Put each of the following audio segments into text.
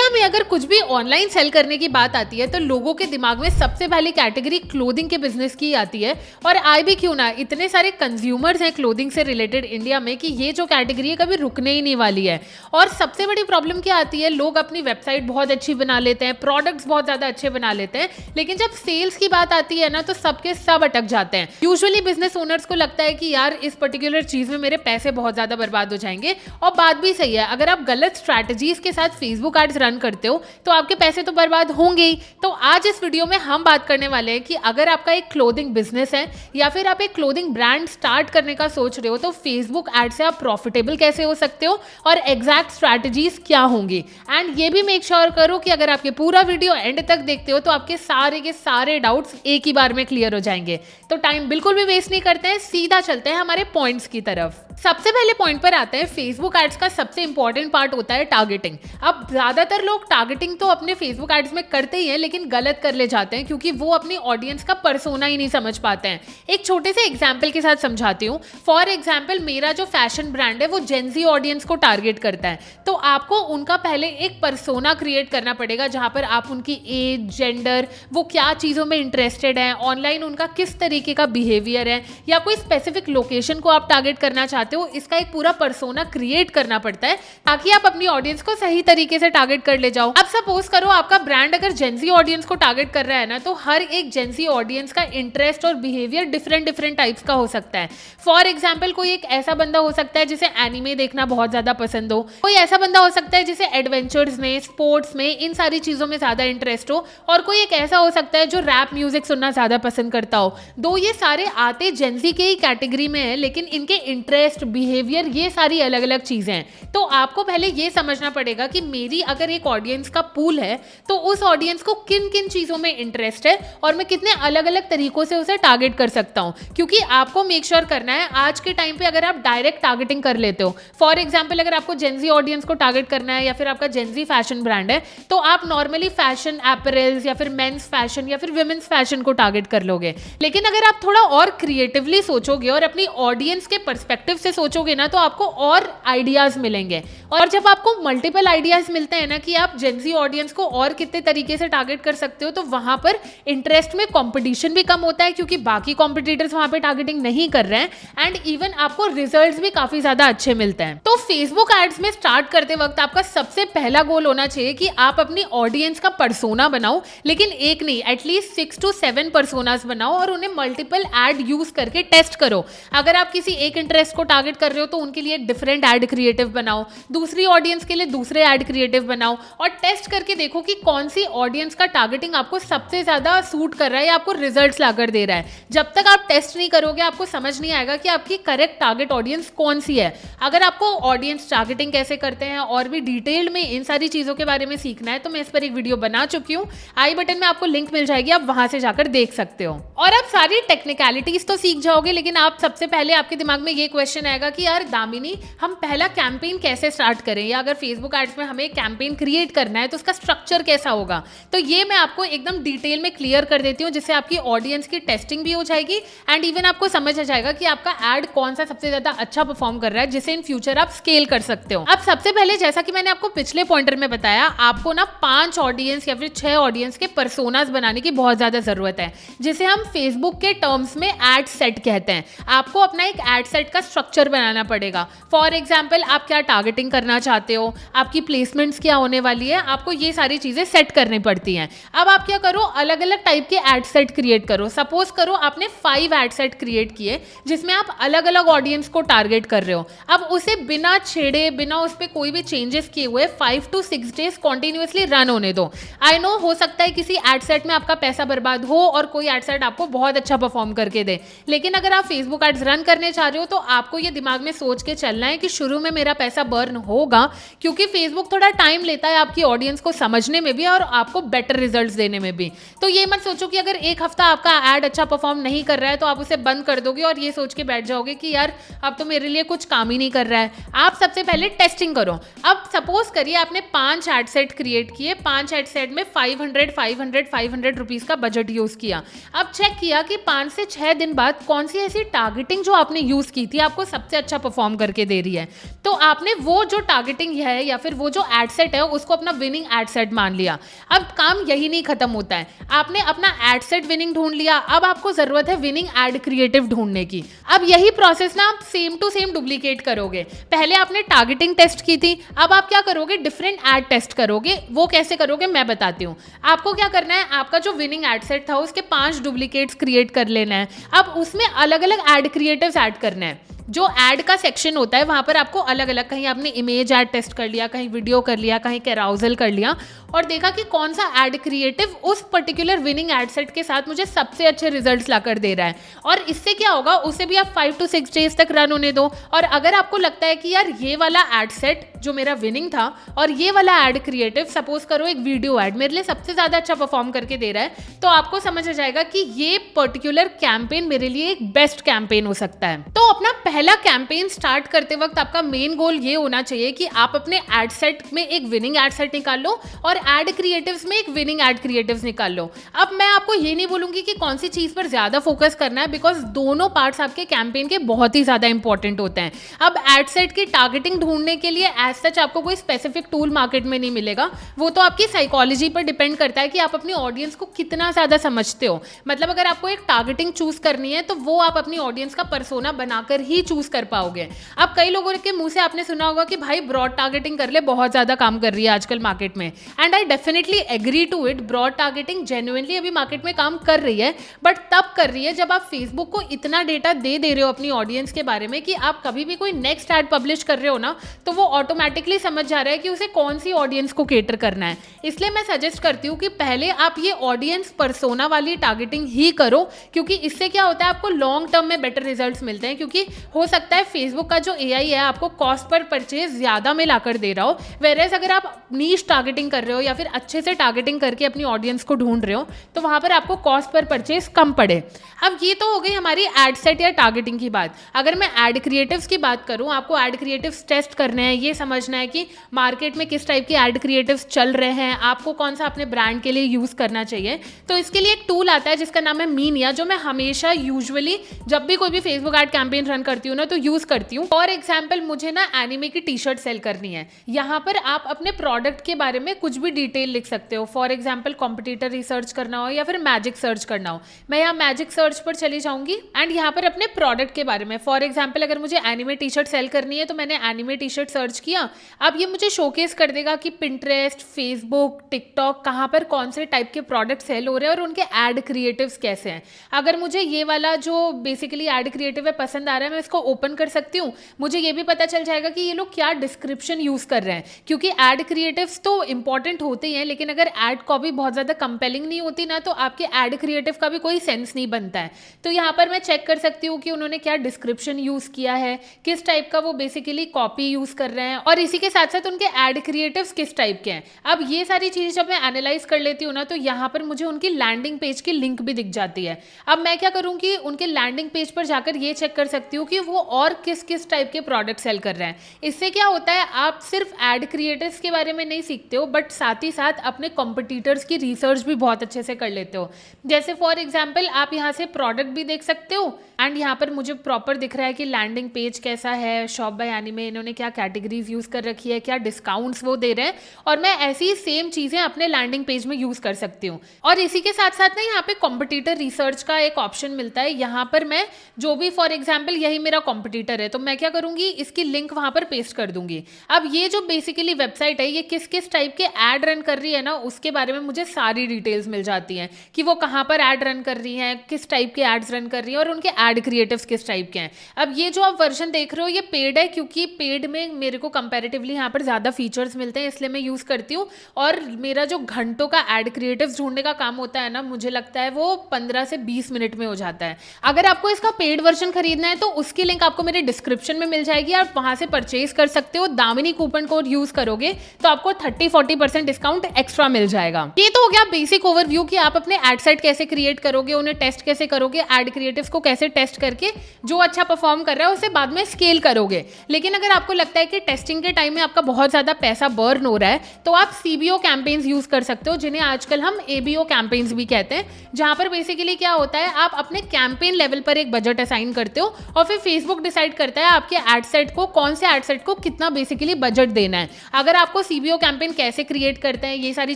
India में अगर कुछ भी ऑनलाइन सेल करने की बात आती है तो लोगों के दिमाग में सबसे पहली कैटेगरी क्लोथिंग के बिजनेस की आती है। और आए भी क्यों ना, इतने सारे कंज्यूमर्स हैं क्लोथिंग से रिलेटेड इंडिया में कि ये जो कैटेगरी है कभी रुकने ही नहीं वाली है। और सबसे बड़ी प्रॉब्लम क्या आती है, लोग अपनी वेबसाइट बहुत अच्छी बना लेते हैं, प्रोडक्ट्स बहुत ज़्यादा अच्छे बना लेते हैं, लेकिन जब सेल्स की बात आती है ना तो सबके सब अटक जाते हैं। यूजुअली बिजनेस ओनर्स को लगता है कि यार इस पर्टिकुलर चीज़ में मेरे पैसे बहुत ज़्यादा बर्बाद हो जाएंगे। और बात भी सही है, अगर आप गलत स्ट्रैटेजीज के साथ फेसबुक एड्स रन करते हो तो आपके पैसे तो बर्बाद होंगे ही। तो आज इस वीडियो में हम बात करने वाले हैं कि अगर आपका एक क्लोथिंग बिजनेस है या फिर आप एक क्लोथिंग ब्रांड स्टार्ट करने का सोच रहे हो तो फेसबुक एड से आप प्रॉफिटेबल कैसे हो सकते हो और एग्जैक्ट स्ट्रैटेजीज क्या होंगी। एंड ये भी मेक श्योर करो कि अगर आप ये पूरा वीडियो एंड तक देखते हो तो आपके सारे के सारे डाउट्स एक ही बार में क्लियर हो जाएंगे। तो टाइम बिल्कुल भी वेस्ट नहीं करते हैं, सीधा चलते हैं हमारे पॉइंट्स की तरफ। सबसे पहले पॉइंट पर आते हैं, फेसबुक एड्स का सबसे इंपॉर्टेंट पार्ट होता है टारगेटिंग। अब ज्यादातर लोग टारगेटिंग तो अपने फेसबुक एड्स में करते ही हैं, लेकिन गलत कर ले जाते हैं क्योंकि वो अपनी ऑडियंस का पर्सोना ही नहीं समझ पाते हैं। एक छोटे से एग्जाम्पल के साथ समझाती हूँ। फॉर एग्जाम्पल, मेरा जो फैशन ब्रांड है वो जेनजी ऑडियंस को टारगेट करता है, तो आपको उनका पहले एक पर्सोना क्रिएट करना पड़ेगा जहां पर आप उनकी एज, जेंडर, वो क्या चीज़ों में इंटरेस्टेड है, ऑनलाइन उनका किस तरीके का बिहेवियर है, या कोई स्पेसिफिक लोकेशन को आप टारगेट करना चाहते हो, इसका एक पूरा पर्सोना क्रिएट करना पड़ता है ताकि आप अपनी ऑडियंस को सही तरीके से टारगेट कर ले जाओ। अब सपोज करो आपका ब्रांड अगर जेनजी ऑडियंस को टारगेट कर रहा है ना, तो हर एक जेनजी ऑडियंस का इंटरेस्ट और बिहेवियर डिफरेंट टाइप्स का हो सकता है। फॉर एग्जाम्पल, कोई एक ऐसा बंदा हो सकता है जिसे एनिमे देखना बहुत ज्यादा पसंद हो, कोई ऐसा बंदा हो सकता है जिसे एडवेंचर्स में, स्पोर्ट्स में, इन सारी चीजों में ज्यादा इंटरेस्ट हो, और कोई एक ऐसा हो सकता है जो रैप म्यूजिक सुनना ज्यादा पसंद करता हो। दो ये सारे आते जेनजी के ही कैटेगरी में है, लेकिन इनके इंटरेस्ट, बिहेवियर, ये सारी अलग अलग चीजें हैं। तो आपको पहले ये समझना पड़ेगा कि मेरी अगर एक ऑडियंस का पूल है तो उस ऑडियंस को किन किन चीजों में इंटरेस्ट है और मैं कितने अलग अलग तरीकों से उसे टारगेट कर सकता हूं। क्योंकि आपको मेक श्योर करना है, आज के टाइम पे अगर आप डायरेक्ट टारगेटिंग कर लेते हो, फॉर एग्जाम्पल अगर आपको जेनजी ऑडियंस को टारगेट करना है या फिर आपका जेनजी फैशन ब्रांड है, तो आप नॉर्मली फैशन एपरेल्स या फिर मेंस फैशन या फिर विमेंस फैशन को टारगेट कर लोगे। लेकिन अगर आप थोड़ा और क्रिएटिवली सोचोगे और अपनी ऑडियंस के पर्सपेक्टिव से सोचोगे ना, तो आपको और आइडियाज मिलेंगे। और जब आपको मल्टीपल आइडियाज मिलते हैं ना कि आप जेनजी ऑडियंस को और कितने तरीके से टारगेट कर सकते हो, तो वहां पर इंटरेस्ट में कंपटीशन भी कम होता है क्योंकि बाकी कॉम्पिटिटर्स वहां पे टारगेटिंग नहीं कर रहे हैं, एंड इवन आपको रिजल्ट्स भी काफी ज्यादा अच्छे मिलते हैं। तो फेसबुक एड्स में स्टार्ट करते वक्त आपका सबसे पहला गोल होना चाहिए कि आप अपनी ऑडियंस का पर्सोना बनाओ, लेकिन एक नहीं, एटलीस्ट 6 to 7 पर्सोनास बनाओ और उन्हें मल्टीपल एड यूज करके टेस्ट करो। अगर आप किसी एक इंटरेस्ट को टारगेट कर रहे हो तो उनके लिए डिफरेंट एड क्रिएटिव बनाओ, दूसरी ऑडियंस के लिए दूसरे एड क्रिएटिव बनाओ, और टेस्ट करके देखो कि कौन सी ऑडियंस का टारगेटिंग आपको सबसे ज्यादा सूट कर रहा है या आपको रिजल्ट्स लाकर दे रहा है। जब तक आप टेस्ट नहीं करोगे आपको समझ नहीं आएगा कि आपकी करेक्ट टारगेट ऑडियंस कौन सी है। अगर आपको ऑडियंस टारगेटिंग कैसे करते हैं और भी डिटेल में इन सारी चीजों के बारे में सीखना है तो मैं इस पर एक वीडियो बना चुकी हूँ, आई बटन में आपको लिंक मिल जाएगी, आप वहां से जाकर देख सकते हो। और आप सारी टेक्निकलिटीज तो सीख जाओगे, लेकिन आप सबसे पहले आपके दिमाग में ये क्वेश्चन आएगा कि यार दामिनी, हम पहला कैंपेन कैसे स्टार्ट करें, या अगर फेसबुक एड्स में हमें कैंपेन क्रिएट करना है तो उसका स्ट्रक्चर कैसा होगा। तो ये मैं आपको एकदम डिटेल में क्लियर कर देती हूँ, जिससे आपकी ऑडियंस की टेस्टिंग भी हो जाएगी एंड इवन आपको समझ आ जाएगा कि आपका एड कौन सा सबसे ज्यादा अच्छा परफॉर्म कर रहा है, जिसे इन फ्यूचर आप स्केल कर सकते हो। अब सबसे पहले, जैसा कि मैंने आपको पिछले पॉइंटर में बताया, आपको ना 5 ऑडियंस या फिर 6 ऑडियंस के पर्सोनास बनाने की बहुत ज्यादा जरूरत है, जिसे हम फेसबुक के टर्म्स में एड सेट कहते हैं। आपको अपना एक एड सेट का स्ट्रक्चर बनाना पड़ेगा। फॉर एग्जाम्पल, आप क्या टारगेटिंग करना चाहते हो, आपकी प्लेसमेंट्स क्या होने वाली है, आपको ये सारी चीजें सेट करनी पड़ती हैं। अब आप क्या करो, अलग अलग टाइप के एड सेट क्रिएट करो। सपोज करो आपने 5 एड सेट क्रिएट किए जिसमें आप अलग अलग ऑडियंस को टारगेट कर रहे हो। अब उसे बिना छेड़े, बिना उस पर कोई भी चेंजेस किए हुए 5 to 6 डेज कॉन्टिन्यूसली रन होने दो। आई नो हो सकता है किसी एड सेट में आपका पैसा बर्बाद हो और कोई एड सेट आपको बहुत अच्छा परफॉर्म करके दे, लेकिन अगर आप फेसबुक एड्स रन करने चाह रहे हो तो आपको ये दिमाग में सोच के चलना है कि शुरू में मेरा पैसा बर्न होगा, क्योंकि फेसबुक थोड़ा टाइम लेता है आपकी ऑडियंस को समझने में भी और आपको बेटर रिजल्ट्स देने में भी। तो ये मत सोचो कि अगर एक हफ्ता आपका एड अच्छा परफॉर्म नहीं कर रहा है तो आप उसे बंद कर दोगे और ये सोच के बैठ जाओगे कि यार अब तो मेरे लिए कुछ काम ही नहीं कर रहा है। आप सबसे पहले टेस्टिंग करो। अब सपोज करिए आपने 5 एड सेट क्रिएट किए, 5 एड सेट में 500 रुपीज का बजट यूज किया। अब चेक किया कि 5 से 6 दिन बाद कौन सी ऐसी टारगेटिंग जो आपने यूज की थी आपको सबसे अच्छा परफॉर्म करके दे रही है। तो आपने वो जो टारगेटिंग है या फिर वो जो एड सेट है उसको अपना विनिंग एड सेट मान लिया। अब काम यही नहीं खत्म होता है, आपने अपना एड सेट विनिंग ढूंढ लिया, अब आपको जरूरत है विनिंग एड क्रिएटिव ढूंढने की। अब यही प्रोसेस ना आप सेम टू सेम डुप्लीकेट करोगे। पहले आपने टारगेटिंग टेस्ट की थी, अब आप क्या करोगे, डिफरेंट एड टेस्ट करोगे। वो कैसे करोगे मैं बताती हूँ। आपको क्या करना है, आपका जो विनिंग एड सेट था उसके 5 डुप्लीकेट्स क्रिएट कर लेना है। अब उसमें अलग अलग एड क्रिएटिव्स ऐड करना है। जो ऐड का सेक्शन होता है वहां पर आपको अलग अलग, कहीं आपने इमेज ऐड टेस्ट कर लिया, कहीं वीडियो कर लिया, कहीं कैराउजल कर लिया, और देखा कि कौन सा ऐड क्रिएटिव उस पर्टिकुलर विनिंग ऐड सेट के साथ मुझे सबसे अच्छे रिजल्ट्स लाकर दे रहा है। और इससे क्या होगा, उसे भी आप 5 to 6 डेज तक रन होने दो। और अगर आपको लगता है कि यार ये वाला ऐड सेट जो मेरा विनिंग था और ये वाला ऐड क्रिएटिव, सपोज करो एक वीडियो ऐड मेरे लिए सबसे ज्यादा अच्छा परफॉर्म करके दे रहा है, तो आपको समझ आ जाएगा कि ये पर्टिकुलर कैंपेन मेरे लिए एक बेस्ट कैंपेन हो सकता है। तो अपना पहला कैंपेन स्टार्ट करते वक्त आपका मेन गोल ये होना चाहिए कि आप अपने एड सेट में एक विनिंग एड सेट निकाल लो और एड क्रिएटिव्स में एक विनिंग एड क्रिएटिव्स निकाल लो। अब मैं आपको ये नहीं बोलूंगी कि कौन सी चीज पर ज्यादा फोकस करना है, बिकॉज दोनों पार्ट्स आपके कैंपेन के बहुत ही ज्यादा इंपॉर्टेंट होते हैं। अब एड सेट की टारगेटिंग ढूंढने के लिए एज सच आपको कोई स्पेसिफिक टूल मार्केट में नहीं मिलेगा, वो तो आपकी साइकोलॉजी पर डिपेंड करता है कि आप अपनी ऑडियंस को कितना ज्यादा समझते हो। मतलब अगर आपको एक टारगेटिंग चूज करनी है तो वो आप अपनी ऑडियंस का पर्सोना बनाकर ही चूज कर पाओगे। अब कई लोगों के मुंह से आपने सुना होगा कि भाई ब्रॉड टारगेटिंग कर ले, बहुत ज्यादा काम कर रही है आजकल मार्केट में, and I definitely agree to it. Broad targeting genuinely अभी मार्केट में काम कर रही है, बट तब कर रही है जब आप फेसबुक को इतना डेटा दे रहे हो अपनी ऑडियंस के बारे में कि आप कभी भी कोई नेक्स्ट ऐड पब्लिश कर रहे हो ना, तो वो ऑटोमेटिकली समझ जा रहा है कि उसे कौन सी ऑडियंस को केटर करना है। इसलिए मैं सजेस्ट करती हूँ कि पहले आप ये ऑडियंस पर्सोना वाली टारगेटिंग ही करो, क्योंकि इससे क्या होता है आपको लॉन्ग टर्म में बेटर रिजल्ट्स मिलते हैं। क्योंकि हो सकता है फेसबुक का जो एआई है आपको कॉस्ट पर परचेज ज्यादा में लाकर दे रहा हो, वेरेज अगर आप नीश टारगेटिंग कर रहे हो या फिर अच्छे से टारगेटिंग करके अपनी ऑडियंस को ढूंढ रहे हो तो वहां पर आपको कॉस्ट पर परचेज कम पड़े। अब ये तो हो गई हमारी एड सेट या टारगेटिंग की बात। अगर मैं एड क्रिएटिव्स की बात करूं, आपको एड क्रिएटिव्स टेस्ट करने हैं, ये समझना है कि मार्केट में किस टाइप के एड क्रिएटिव्स चल रहे हैं, आपको कौन सा अपने ब्रांड के लिए यूज करना चाहिए। तो इसके लिए एक टूल आता है जिसका नाम है मीनिया, जो मैं हमेशा यूजुअली जब भी कोई भी फेसबुक एड कैंपेन रन करती हूँ ना तो यूज करती हूँ। फॉर एग्जाम्पल मुझे ना एनिमे की टी शर्ट सेल करनी है, यहाँ पर आप अपने प्रोडक्ट के बारे में कुछ भी डिटेल लिख सकते हो। फॉर एग्जाम्पल कॉम्पिटिटर रिसर्च करना हो या फिर मैजिक सर्च करना हो, मैं यहाँ मैजिक सर्च पर चली जाऊंगी एंड यहाँ पर अपने प्रोडक्ट के बारे में, फॉर एग्जाम्पल अगर मुझे एनिमे टी शर्ट सेल करनी है तो मैंने एनिमे टी शर्ट सर्च किया। अब ये मुझे शोकेस कर देगा कि पिंटरेस्ट, फेसबुक, टिकटॉक कहाँ पर कौन से टाइप के प्रोडक्ट सेल हो रहे हैं और उनके एड क्रिएटिव्स कैसे हैं। अगर मुझे ये वाला जो बेसिकली एड क्रिएटिव है पसंद आ रहा है, मैं इसको ओपन कर सकती हूँ। मुझे ये भी पता चल जाएगा कि ये लोग क्या डिस्क्रिप्शन यूज कर रहे हैं, क्योंकि एड क्रिएटिव्स तो इंपॉर्टेंट होते ही हैं, लेकिन अगर एड कॉपी बहुत ज्यादा कंपेलिंग नहीं होती ना तो आपके एड क्रिएटिव का भी कोई सेंस नहीं बनता है। तो यहाँ पर मैं चेक कर सकती हूँ कि उन्होंने क्या डिस्क्रिप्शन यूज किया है, किस टाइप का वो बेसिकली कॉपी यूज कर रहे हैं, और इसी के साथ साथ उनके एड क्रिएटिव्स किस टाइप के हैं। अब ये सारी चीजें जब मैं एनालाइज कर लेती हूँ ना तो यहाँ पर मुझे उनकी लैंडिंग पेज की लिंक भी दिख जाती है। अब मैं क्या करूँगी, उनके लैंडिंग पेज पर जाकर ये चेक कर सकती हूँ कि वो और किस किस टाइप के प्रोडक्ट सेल कर रहे हैं। इससे क्या होता है, आप सिर्फ एड क्रिएटर्स के बारे में नहीं सीखते हो, बट साथ ही साथ अपने कॉम्पिटिटर्स की रिसर्च भी बहुत अच्छे से कर लेते हो। जैसे फॉर एग्जाम्पल आप यहाँ से प्रोडक्ट भी देख सकते हो एंड यहाँ पर मुझे प्रॉपर दिख रहा है कि लैंडिंग पेज कैसा है, शॉप बाय एनीमे इन्होंने क्या कैटेगरीज यूज कर रखी है, क्या डिस्काउंट्स वो दे रहे हैं, और मैं ऐसी सेम चीजें अपने लैंडिंग पेज में यूज कर सकती हूँ। और इसी के साथ साथ ना यहाँ पे कॉम्पिटिटर रिसर्च का एक ऑप्शन मिलता है। यहाँ पर मैं जो भी फॉर एग्जाम्पल यही मेरा कॉम्पिटिटर है तो मैं क्या करूंगी, इसकी लिंक वहां पर पेस्ट कर दूंगी। अब ये जो बेसिकली वेबसाइट है ये किस किस टाइप के एड रन कर रही है ना उसके बारे में मुझे सारी डिटेल्स मिल जाती हैं कि वो कहाँ पर एड रन कर रही हैं, किस टाइप के एड्स रन कर रही हैं और उनके एड क्रिएटिव्स किस टाइप के हैं। अब ये जो आप वर्जन देख रहे हो ये पेड है, क्योंकि पेड में मेरे को कंपैरेटिवली यहाँ पर ज़्यादा फीचर्स मिलते हैं इसलिए मैं यूज़ करती हूँ। और मेरा जो घंटों का एड क्रिएटिव्स ढूंढने का काम होता है ना, मुझे लगता है वो 15 से 20 मिनट में हो जाता है। अगर आपको इसका पेड वर्जन खरीदना है तो उसकी लिंक आपको मेरे डिस्क्रिप्शन में मिल जाएगी, आप वहाँ से परचेज कर सकते हो। दामिनी कूपन कोड यूज़ करोगे तो आपको 30-40% डिस्काउंट एक्स्ट्रा मिल जाएगा। ये तो हो गया बेसिक ओवरव्यू कि आप अपने एड सेट कैसे क्रिएट करोगे, उन्हें टेस्ट कैसे करोगे, एड क्रिएटिव्स को कैसे टेस्ट करके जो अच्छा परफॉर्म कर रहा है उसे बाद में स्केल करोगे। लेकिन अगर आपको लगता है कि टेस्टिंग टेस्टिंग के टाइम में आपका बहुत ज़्यादा पैसा बर्न हो रहा है, तो आप CBO कैंपेन्स यूज़ कर सकते हो, जिन्हें आजकल हम ABO कैंपेन्स भी कहते हैं, जहाँ पर बेसिकली क्या होता है, आप अपने कैंपेन लेवल पर एक बजट असाइन करते हो और फिर फेसबुक डिसाइड करता है आपके एड सेट को, कौन से एड सेट को कितना बेसिकली बजट देना है। अगर आपको CBO कैंपेन कैसे क्रिएट करते हैं, ये सारी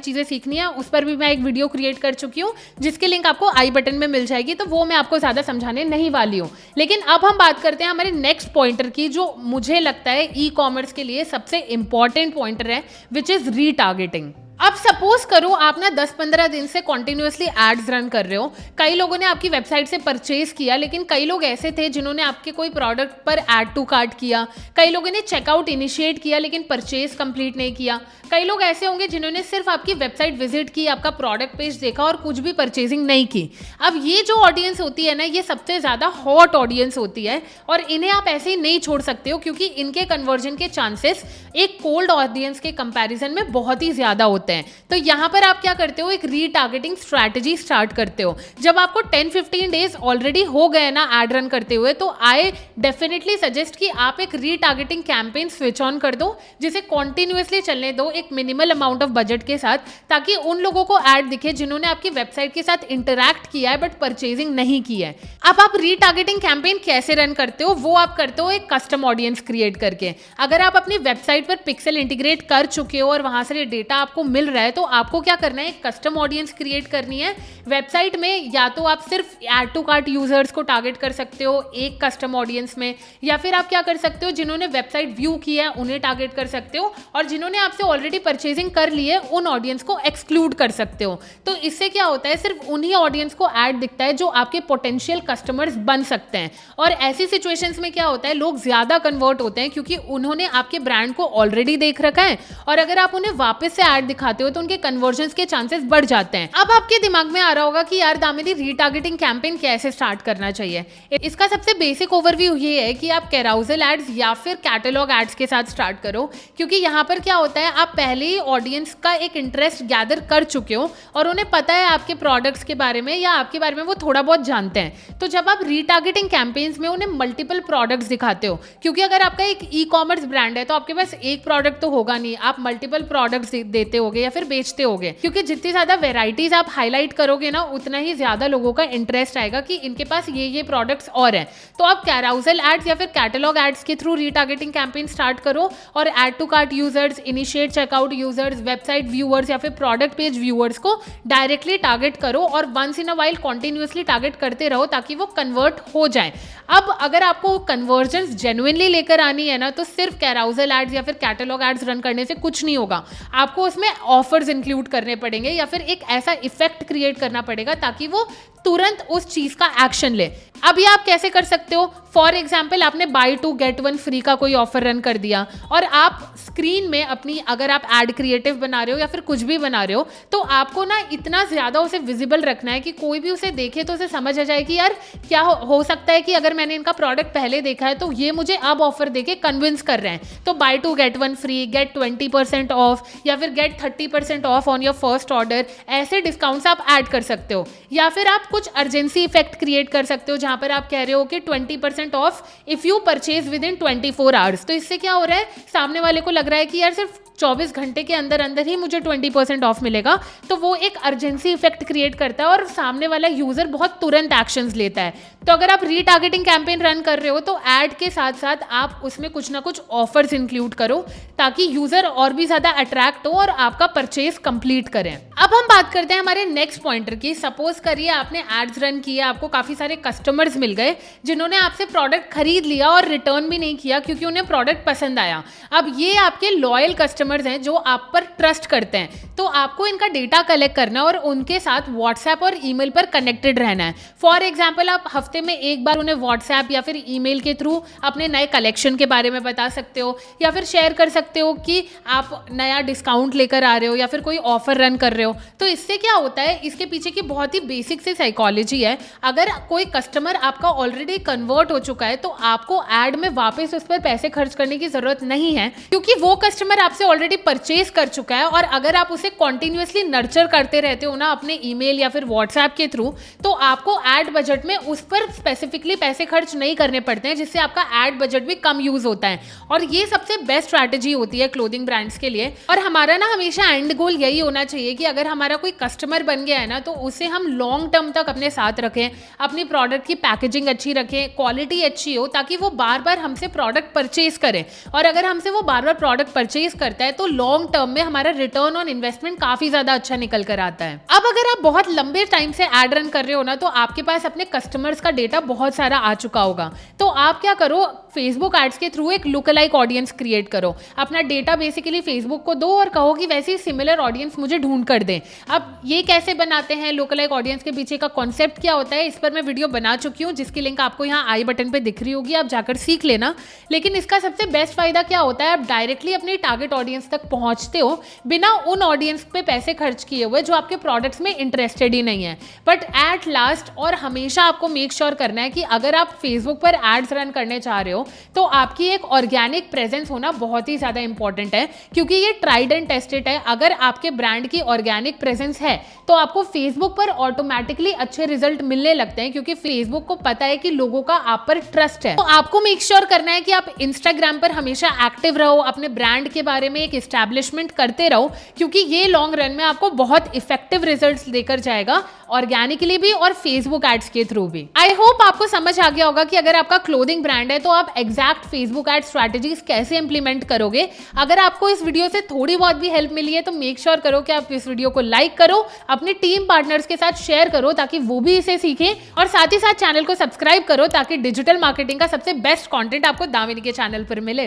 चीज़ें सीखनी है, उस पर भी मैं एक वीडियो क्रिएट कर चुकी हूँ, जिसकी लिंक आपको आई बटन में मिल जाएगी, तो वो मैं आपको ज़्यादा समझाने नहीं वाली हूँ। लेकिन अब हम बात करते हैं हमारे नेक्स्ट पॉइंटर की, जो मुझे लगता है ई-कॉमर्स के लिए सबसे इंपॉर्टेंट पॉइंटर है, विच इज़ रीटारगेटिंग। अब सपोज करो आप ना 10-15 दिन से कॉन्टिन्यूसली एड्स रन कर रहे हो, कई लोगों ने आपकी वेबसाइट से परचेज किया, लेकिन कई लोग ऐसे थे जिन्होंने आपके कोई प्रोडक्ट पर ऐड टू कार्ट किया, कई लोगों ने चेकआउट इनिशिएट किया लेकिन परचेज कंप्लीट नहीं किया, कई लोग ऐसे होंगे जिन्होंने सिर्फ आपकी वेबसाइट विजिट की, आपका प्रोडक्ट पेज देखा और कुछ भी परचेजिंग नहीं की। अब ये जो ऑडियंस होती है ना, ये सबसे ज़्यादा हॉट ऑडियंस होती है और इन्हें आप ऐसे ही नहीं छोड़ सकते हो, क्योंकि इनके कन्वर्जन के चांसेस एक कोल्ड ऑडियंस के कंपैरिजन में बहुत ही ज़्यादा होते हैं। तो यहाँ पर आप क्या करते हो, एक रीटारगेटिंग स्ट्रैटेजी स्टार्ट करते हो। जब आपको 10-15 डेज ऑलरेडी हो गए ना ऐड रन करते हुए, तो आई डेफिनेटली सजेस्ट कि आप एक रीटारगेटिंग कैंपेन स्विच ऑन कर दो, जिसे कॉन्टिन्यूसली चलने दो एक मिनिमल अमाउंट ऑफ बजट के साथ, ताकि उन लोगों को ऐड दिखे जिन्होंने आपकी वेबसाइट के साथ इंटरैक्ट किया है बट परचेजिंग नहीं की है। अब आप रीटारगेटिंग कैंपेन कैसे रन करते हो, वो आप करते हो एक कस्टम ऑडियंस क्रिएट करके। अगर आप अपनी वेबसाइट पर पिक्सेल इंटीग्रेट कर चुके हो और वहां से डेटा आपको मिल रहा है, तो आपको क्या करना है, एक कस्टम ऑडियंस क्रिएट करनी है वेबसाइट में। या तो आप सिर्फ ऐड टू कार्ट यूजर्स को टारगेट कर सकते हो एक कस्टम ऑडियंस में, या फिर आप क्या कर सकते हो, जिन्होंने वेबसाइट व्यू की है उन्हें टारगेट कर सकते हो, और जिन्होंने आपसे ऑलरेडी परचेजिंग कर ली है उन ऑडियंस को एक्सक्लूड कर सकते हो। तो इससे क्या होता है, सिर्फ उन्हीं ऑडियंस को ऐड दिखता है जो आपके पोटेंशियल कस्टमर्स बन सकते हैं। और ऐसी सिचुएशंस में क्या होता है, लोग ज्यादा कन्वर्ट होते हैं क्योंकि उन्होंने आपके ब्रांड को ऑलरेडी देख रखा है, और अगर आप उन्हें वापस से ऐड दिखाते हो तो उनके कन्वर्जन्स के चांसेस बढ़ जाते हैं। अब आपके दिमाग में आ रहा होगा कि यार दामिनी, रीटारगेटिंग कैंपेन कैसे स्टार्ट करना चाहिए। इसका सबसे बेसिक ओवरव्यू ये है कि आप कैराउजल एड्स या फिर कैटलॉग एड्स के साथ स्टार्ट करो, क्योंकि यहाँ पर क्या होता है, आप पहले ही ऑडियंस का एक इंटरेस्ट गैदर कर चुके हो और उन्हें पता है आपके प्रोडक्ट्स के बारे में या आपके बारे में वो थोड़ा बहुत जानते हैं। तो जब आप रीटारगेटिंग कैंपेन्स में उन्हें मल्टीपल प्रोडक्ट्स दिखाते हो, क्योंकि अगर आपका एक ई-कॉमर्स ब्रांड है तो आपके पास एक प्रोडक्ट तो होगा नहीं, आप मल्टीपल प्रोडक्ट्स देते होगे या फिर बेचते होगे, क्योंकि जितनी ज्यादा वेराइटीज आप हाईलाइट करोगे ना, उतना ही ज्यादा लोगों का इंटरेस्ट आएगा कि इनके पास ये प्रोडक्ट्स और हैं। तो आप कैराउजल एड्स या फिर कैटलॉग एड्स के थ्रू रीटारगेटिंग कैंपेन स्टार्ट करो और add to cart users, initiate checkout users, website viewers या फिर प्रोडक्ट पेज व्यूअर्स को डायरेक्टली टारगेट करो और once in a while continuously target करते रहो ताकि वो कन्वर्ट हो जाए। अब अगर आपको कन्वर्जन्स जेन्युइनली लेकर आनी है ना, तो सिर्फ कैराउजल एड्स या फिर कैटलॉग एड्स रन करने से कुछ नहीं होगा। आपको उसमें ऑफर्स इंक्लूड करने पड़ेंगे या फिर एक ऐसा इफेक्ट क्रिएट करना पड़ेगा ताकि वो तुरंत उस चीज का एक्शन ले। अब ये आप कैसे कर सकते हो, फॉर एग्जाम्पल आपने बाय 2 गेट 1 फ्री का कोई ऑफर रन कर दिया और आप स्क्रीन में अपनी, अगर आप एड क्रिएटिव बना रहे हो या फिर कुछ भी बना रहे हो, तो आपको ना इतना ज्यादा उसे विजिबल रखना है कि कोई भी उसे देखे तो उसे समझ आ जाए कि यार क्या हो सकता है कि अगर मैंने इनका प्रोडक्ट पहले देखा है तो ये मुझे अब ऑफर देके कन्विंस कर रहे हैं। तो buy 2 get 1 free, get 20% off या फिर get 30% off on your first order, ऐसे डिस्काउंट्स आप ऐड कर सकते हो। या फिर आप कुछ अर्जेंसी इफेक्ट क्रिएट कर सकते हो जहां पर आप कह रहे हो कि 20% of if you purchase with in 24 hours. तो इससे क्या हो रहा है, सामने वाले को लग रहा है कि यार सिर्फ 24 घंटे के अंदर अंदर ही मुझे 20% ऑफ मिलेगा, तो वो एक अर्जेंसी इफेक्ट क्रिएट करता है और सामने वाला यूजर बहुत तुरंत एक्शंस लेता है। तो अगर आप रीटारगेटिंग कैंपेन रन कर रहे हो तो ऐड के साथ साथ आप उसमें कुछ ना कुछ ऑफर्स इंक्लूड करो ताकि यूजर और भी ज्यादा अट्रैक्ट हो और आपका परचेज कंप्लीट करें। अब हम बात करते हैं हमारे नेक्स्ट पॉइंटर की। सपोज करिए आपने एड्स रन किए, आपको काफी सारे कस्टमर्स मिल गए जिन्होंने आपसे प्रोडक्ट खरीद लिया और रिटर्न भी नहीं किया क्योंकि उन्हें प्रोडक्ट पसंद आया। अब ये आपके लॉयल कस्टमर्स हैं जो आप पर ट्रस्ट करते हैं, तो आपको इनका डेटा कलेक्ट करना और उनके साथ व्हाट्सएप और ईमेल पर कनेक्टेड रहना है। फॉर एग्जाम्पल आप हफ्ते में एक बार उन्हें व्हाट्सएप या फिर ईमेल के थ्रू अपने नए कलेक्शन के बारे में बता सकते हो या फिर शेयर कर सकते हो कि आप नया डिस्काउंट लेकर आ रहे हो या फिर कोई ऑफर रन कर रहे हो। तो इससे क्या होता है, इसके पीछे की बहुत ही बेसिक सी साइकोलॉजी है। अगर कोई कस्टमर आपका ऑलरेडी कन्वर्ट हो चुका है तो आपको एड में वापस उस पर पैसे खर्च करने की जरूरत नहीं है, क्योंकि वो कस्टमर आपसे ऑलरेडी परचेज कर चुका है और अगर आप उसे कॉन्टिन्यूसली नर्चर करते रहते हो ना अपने ईमेल या फिर व्हाट्सएप के थ्रू, तो आपको एड बजट में उस पर स्पेसिफिकली पैसे खर्च नहीं करने पड़ते हैं, जिससे आपका एड बजट भी कम यूज होता है। और ये सबसे बेस्ट स्ट्रैटेजी होती है क्लोथिंग ब्रांड्स के लिए। और हमारा ना हमेशा एंड गोल यही होना चाहिए कि अगर हमारा कोई कस्टमर बन गया है ना, तो उसे हम लॉन्ग टर्म तक अपने साथ रखें, अपनी प्रोडक्ट की पैकेजिंग अच्छी रखें, क्वालिटी अच्छी हो, ताकि वो बार बार हमसे प्रोडक्ट परचेज करें। और अगर हमसे वो बार बार प्रोडक्ट परचेज करता है तो लॉन्ग टर्म में हमारा रिटर्न ऑन इन्वेस्टमेंट काफी ज्यादा अच्छा निकल कर आता है। अब अगर आप बहुत लंबे टाइम से एड रन कर रहे हो ना, तो आपके पास अपने कस्टमर्स का डेटा बहुत सारा आ चुका होगा। तो आप क्या करो, फेसबुक एड्स के थ्रू एक लुक अलाइक ऑडियंस क्रिएट करो, अपना डेटा बेसिकली फेसबुक को दो और कहो कि वैसे ही सिमिलर ऑडियंस मुझे ढूंढ कर दें। अब ये कैसे बनाते हैं, लुक अलाइक ऑडियंस के पीछे का कॉन्सेप्ट क्या होता है, इस पर मैं वीडियो बना चुकी हूँ, जिसकी लिंक आपको यहाँ आई बटन पे दिख रही होगी, आप जाकर सीख लेना। लेकिन इसका सबसे बेस्ट फायदा क्या होता है, आप डायरेक्टली अपनी टारगेट ऑडियंस तक पहुंचते हो बिना उन ऑडियंस पे पैसे खर्च किए हुए जो आपके प्रोडक्ट्स में इंटरेस्टेड ही नहीं है। बट एट लास्ट और हमेशा आपको मेक श्योर करना है कि अगर आप फेसबुक पर एड्स रन करने चाह रहे हो तो आपकी एक ऑर्गेनिक प्रेजेंस होना बहुत ही ज्यादा इंपॉर्टेंट है, क्योंकि ये ट्राइड एंड टेस्टेड है। अगर आपके ब्रांड की ऑर्गेनिक प्रेजेंस है तो आपको फेसबुक पर ऑटोमेटिकली अच्छे रिजल्ट मिलने लगते हैं, क्योंकि फेसबुक को पता है कि लोगों का आप पर ट्रस्ट है। तो आपको मेक श्योर करना है कि आप इंस्टाग्राम पर हमेशा एक्टिव रहो, अपने ब्रांड के बारे में एक एस्टैब्लिशमेंट करते रहो, क्योंकि ये लॉन्ग रन में आपको बहुत इफेक्टिव रिजल्ट्स देकर जाएगा, ऑर्गेनिकली भी और फेसबुक एड्स के थ्रू भी। आई होप आपको समझ आ गया होगा कि अगर आपका क्लोथिंग ब्रांड है तो आप एग्जैक्ट फेसबुक एड स्ट्रैटेजीज कैसे इंप्लीमेंट करोगे। अगर आपको इस वीडियो से थोड़ी बहुत भी हेल्प मिली है तो मेक श्योर करो कि आप इस वीडियो को लाइक करो, अपने टीम पार्टनर्स के साथ शेयर करो ताकि वो भी इसे सीखें, और साथ ही साथ चैनल को सब्सक्राइब करो ताकि डिजिटल मार्केटिंग का सबसे बेस्ट कंटेंट आपको दामिनी के चैनल पर मिले।